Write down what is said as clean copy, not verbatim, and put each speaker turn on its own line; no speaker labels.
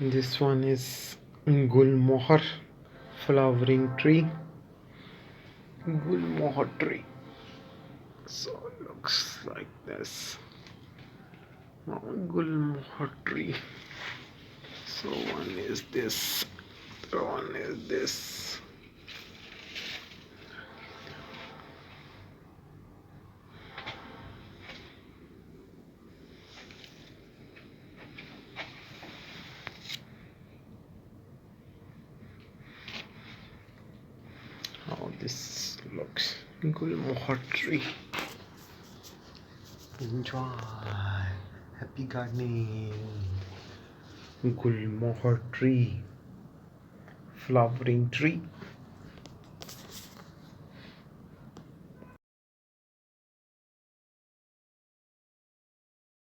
This one is Gulmohar flowering tree. Gulmohar tree. So it looks like this. Gulmohar tree. So one is this. The one is this. How this looks. Gulmohar tree. Enjoy. Happy gardening. Gulmohar tree. Flowering tree.